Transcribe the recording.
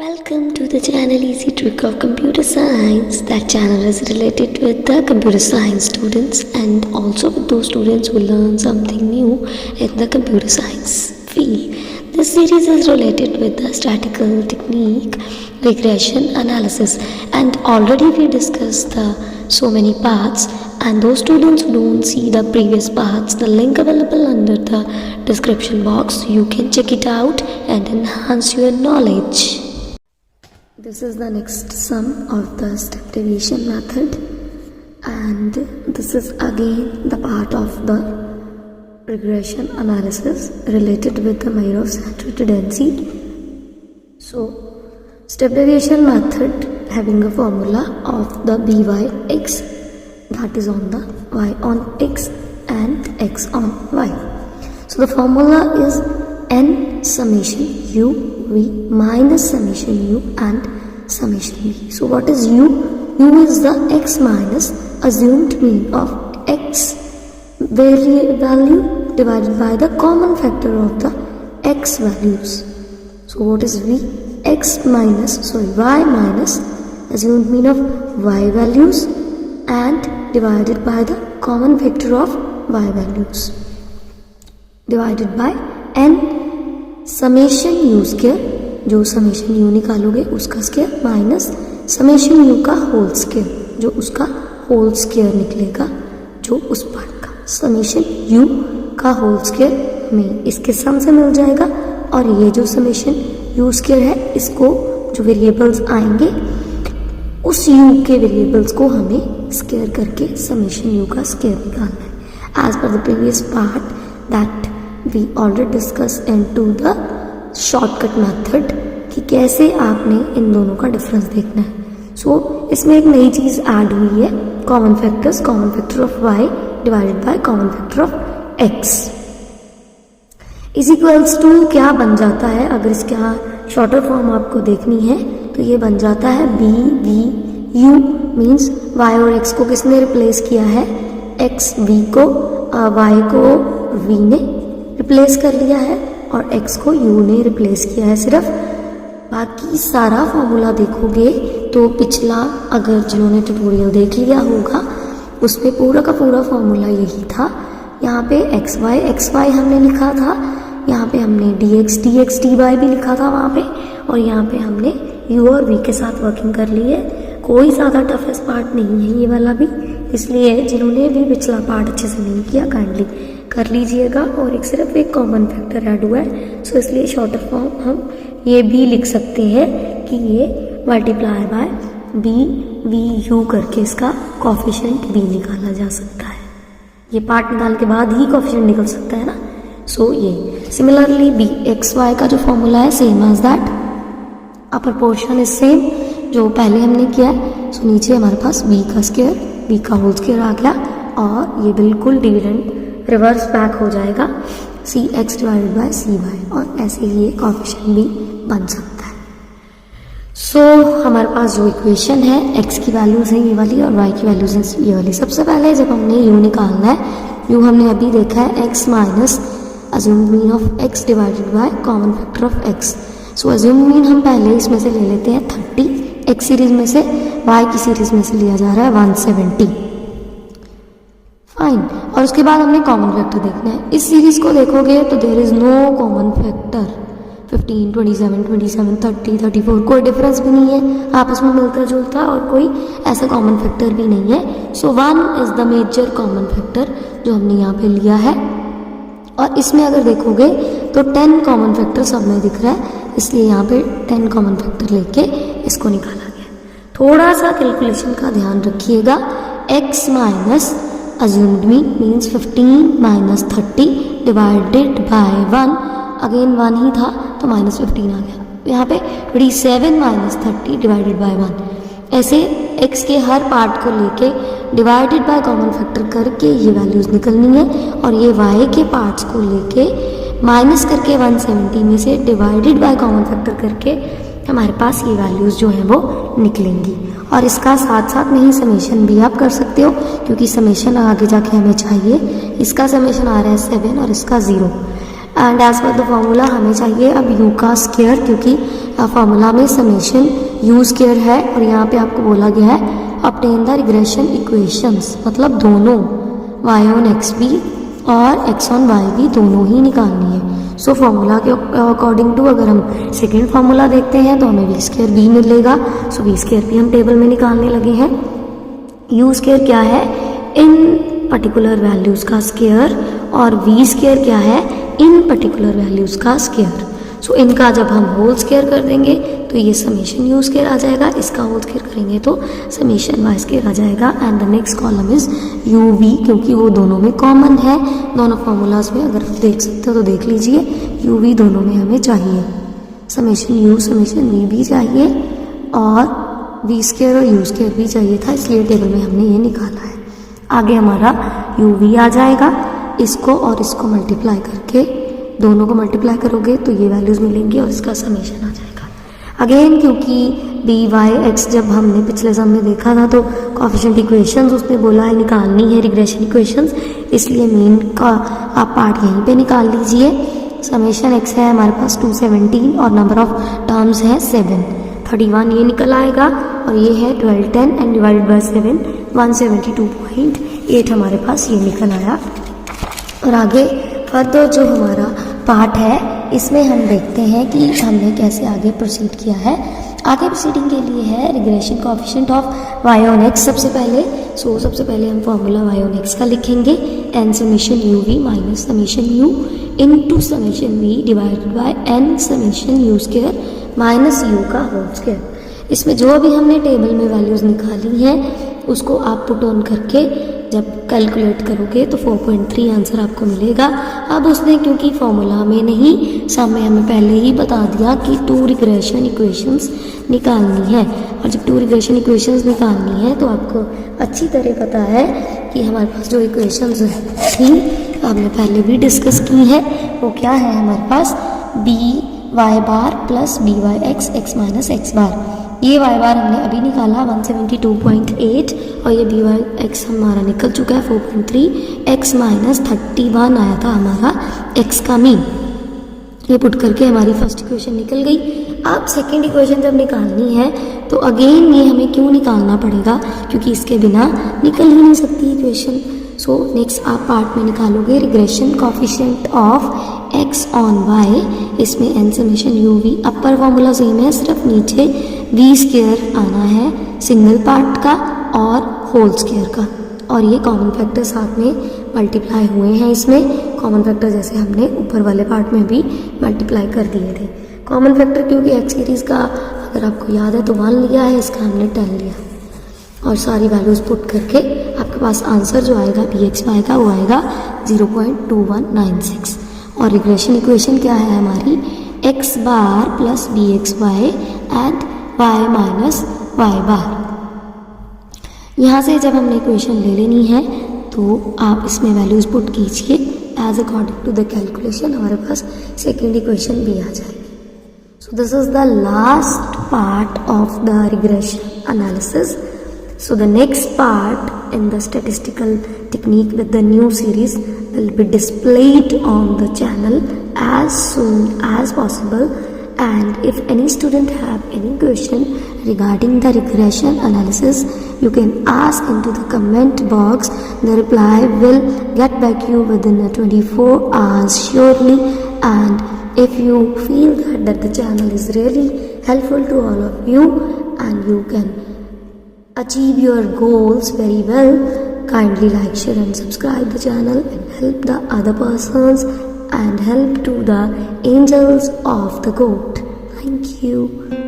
Welcome to the channel Easy Trick of Computer Science. That channel is related with the computer science students and also with those students who learn something new in the computer science field. This series is related with the statistical technique, regression analysis, and already we discussed so many parts, and those students who don't see the previous parts, the link available under the description box, you can check it out and enhance your knowledge. This is the next sum of the step deviation method, and this is again the part of the regression analysis related with the measure of central tendency. So step deviation method having a formula of the byx, that is on the y on x and x on y. So the formula is n summation u v minus summation u and summation v. So what is u? U is the x minus assumed mean of x value divided by the common factor of the x values. So what is v? y minus assumed mean of y values and divided by the common factor of y values divided by n summation u square, जो summation u निकालोगे उसका square, minus summation u का whole square, जो उसका whole square निकलेगा, जो उस part का समेशन यू का होल स्क्वायर हमें इसके सम से मिल जाएगा। और ये जो समेशन यू स्क्वायर है, इसको जो वेरिएबल्स आएंगे उस यू के वेरिएबल्स को हमें स्क्वायर करके समेशन यू का स्क्वायर निकालना है। As per the previous part that we already discussed into the shortcut method कि कैसे आपने इन दोनों का डिफरेंस देखना है। सो इसमें एक नई चीज़ ऐड हुई है, common factor of y divided by common factor of x is equals to क्या बन जाता है। अगर इसका शॉर्टर फॉर्म आपको देखनी है तो ये बन जाता है b v u, means y और x को किसने रिप्लेस किया है? x v को y को v ने रिप्लेस कर लिया है और x को u ने रिप्लेस किया है सिर्फ। बाकी सारा फॉर्मूला देखोगे तो पिछला, अगर जिन्होंने ट्यूटोरियल देख लिया होगा, उसमें पूरा का पूरा फॉर्मूला यही था। यहाँ पे x y हमने लिखा था, यहाँ पे हमने dx dy भी लिखा था वहाँ पे, और यहाँ पे हमने u और v के साथ वर्किंग कर ली है। कोई ज़्यादा टफेस्ट पार्ट नहीं है ये वाला भी, इसलिए जिन्होंने भी पिछला पार्ट अच्छे से नहीं किया काइंडली कर लीजिएगा। और एक सिर्फ एक कॉमन फैक्टर ऐड हुआ है, सो इसलिए शॉर्टर फॉर्म हम ये भी लिख सकते हैं कि ये multiply by B V U करके इसका कोफिशिएंट बी निकाला जा सकता है। ये पार्ट निकाल के बाद ही कोफिशिएंट निकल सकता है ना। सो ये सिमिलरली बी एक्स वाई का जो फॉर्मूला है same as that, upper portion is same जो पहले हमने किया है। सो नीचे हमारे पास बी का स्क्वायर, बी का होल स्क्वायर आ गया, और ये बिल्कुल डिविडेंड रिवर्स बैक हो जाएगा C X divided by C Y, और ऐसे ही ये कोफिशिएंट भी बन सकता है। सो हमारे पास जो इक्वेशन है, x की वैल्यूज है ये वाली और y की वैल्यूज है ये वाली। सबसे पहले जब हमने u निकालना है, u हमने अभी देखा है x minus assumed mean of x divided by common factor of x। So assumed mean हम पहले इसमें से ले लेते हैं 30, x सीरीज में से, y की सीरीज में से लिया जा रहा है 170, फाइन। और उसके बाद हमने कॉमन फैक्टर देखना है। इस सीरीज को देखोगे तो there is no common factor, 15 27 27 30 34 कोई डिफरेंस भी नहीं है, आपस में मिलता जुलता, और कोई ऐसा कॉमन फैक्टर भी नहीं है। So 1 is the major common factor जो हमने यहाँ पे लिया है। और इसमें अगर देखोगे तो 10 कॉमन फैक्टर सब में दिख रहा है, इसलिए यहाँ पे 10 कॉमन फैक्टर लेके इसको निकाला गया। थोड़ा सा कैलकुलेशन का ध्यान रखिएगा। x minus assumed means 15 minus 30 divided by 1, again 1 ही था तो माइनस 15 आ गया। यहाँ पे 27 माइनस 30 डिवाइडेड बाय 1, ऐसे x के हर पार्ट को लेके डिवाइडेड बाय कॉमन फैक्टर करके ये वैल्यूज निकलनी है, और ये y के पार्ट्स को लेके माइनस करके 170 में से डिवाइडेड बाय कॉमन फैक्टर करके हमारे पास ये वैल्यूज जो हैं वो निकलेंगी। और इसका साथ साथ नहीं समेशन भी आप कर सकते हो, क्योंकि समेशन आगे जाके हमें चाहिए। इसका समेशन आ रहा है 7 और इसका 0। And as per the formula हमें चाहिए अब u का स्क्वायर, क्योंकि फॉर्मूला में समेशन u स्क्वायर है और यहाँ पे आपको बोला गया है ऑब्टेन द रिग्रेशन इक्वेशंस, मतलब दोनों y ऑन एक्स भी और x ऑन y भी दोनों ही निकालनी है। सो फॉर्मूला के अकॉर्डिंग टू अगर हम सेकेंड फार्मूला देखते हैं तो हमें v स्क्वायर भी मिलेगा। सो v स्क्वायर भी हम टेबल में निकालने लगे हैं। u स्क्वायर क्या है, इन पर्टिकुलर वैल्यूज़ का स्क्वायर, और v स्क्वायर क्या है, इन पर्टिकुलर वैल्यूज़ का स्क्वायर। सो इनका जब हम होल स्क्वायर कर देंगे तो ये समेशन u स्क्वायर आ जाएगा, इसका होल स्क्वायर करेंगे तो समेशन y स्क्वायर आ जाएगा। And the next column is uv, क्योंकि वो दोनों में कॉमन है, दोनों फार्मूलाज में अगर आप देख सकते हो तो देख लीजिए, uv दोनों में हमें चाहिए, समेशन u समेशन v भी चाहिए और v स्क्वायर और u स्क्वायर भी चाहिए था, इसलिए टेबल में हमने ये निकाला है। आगे हमारा uv आ जाएगा, इसको और इसको मल्टीप्लाई करके, दोनों को मल्टीप्लाई करोगे तो ये वैल्यूज़ मिलेंगी और इसका समेशन आ जाएगा। अगेन क्योंकि dy x जब हमने पिछले सम में देखा था तो कोएफिशिएंट इक्वेशंस उसने बोला है निकालनी है रिग्रेशन इक्वेशंस, इसलिए मेन का आप पार्ट यहीं पे निकाल लीजिए। समेशन x है हमारे पास 217 और नंबर ऑफ टर्म्स है 7, 31 ये निकल आएगा और ये है 1210 एंड डिवाइडेड बाय 7 172.8 हमारे पास ये निकल आया। और आगे फर्दर जो हमारा पार्ट है इसमें हम देखते हैं कि हमने कैसे आगे प्रोसीड किया है। आगे प्रोसीडिंग के लिए है regression coefficient of y on x सबसे पहले। सबसे पहले हम फॉर्मूला y ऑन x का लिखेंगे, n summation u v minus summation u into summation v divided by n summation u square minus u का होल स्क्वायर। इसमें जो अभी हमने टेबल में वैल्यूज़ निकाली हैं उसको आप पुट ऑन करके जब कैलकुलेट करोगे तो 4.3 आंसर आपको मिलेगा। अब उसने क्योंकि फॉर्मूला में नहीं, सामने हमें पहले ही बता दिया कि 2 रिग्रेशन इक्वेशंस निकालनी है, और जब 2 रिग्रेशन इक्वेशंस निकालनी है तो आपको अच्छी तरह पता है कि हमारे पास जो इक्वेशंस थी हमने पहले भी डिस्कस की है, वो क्या है हमारे पास B Y bar plus B Y X X minus X bar. ये वाई बार हमने अभी निकाला 172.8 और ये बी वाई एक्स हमारा निकल चुका है 4.3, एक्स माइनस 31 आया था हमारा एक्स का मीन। ये पुट करके हमारी फर्स्ट इक्वेशन निकल गई। अब सेकेंड इक्वेशन जब निकालनी है तो अगेन ये हमें क्यों निकालना पड़ेगा, क्योंकि इसके बिना निकल ही नहीं सकती इक्वेशन। सो नेक्स्ट आप पार्ट में निकालोगे regression coefficient of x on y, इसमें n समेशन u v, अपर फॉर्मूला सेम है, सिर्फ नीचे v स्क्वायर आना है सिंगल पार्ट का और होल स्क्वायर का, और ये कॉमन फैक्टर साथ में मल्टीप्लाई हुए हैं। इसमें कॉमन फैक्टर जैसे हमने ऊपर वाले पार्ट में भी मल्टीप्लाई कर दिए थे। कॉमन फैक्टर क्योंकि x सीरीज़ का अगर आपको याद है तो 1 लिया है, इसका हमने 10 लिया, और सारी वैल्यूज़ पुट करके आपके पास आंसर जो आएगा बी एक्स वाई का वो आएगा 0.2196। और रिग्रेशन इक्वेशन क्या है हमारी, X bar plus B X Y and Y minus Y bar. यहाँ से जब हमने इक्वेशन ले लेनी है तो आप इसमें वैल्यूज़ पुट कीजिए as according to the calculation, हमारे पास सेकेंड इक्वेशन भी आ जाएगी। So this is the last part of the regression analysis. So the next part in the statistical technique with the new series will be displayed on the channel as soon as possible, and if any student have any question regarding the regression analysis you can ask into the comment box. The reply will get back you within 24 hours surely, and if you feel that the channel is really helpful to all of you and you can achieve your goals very well, kindly like, share and subscribe the channel and help the other persons and help to the angels of the God. Thank you.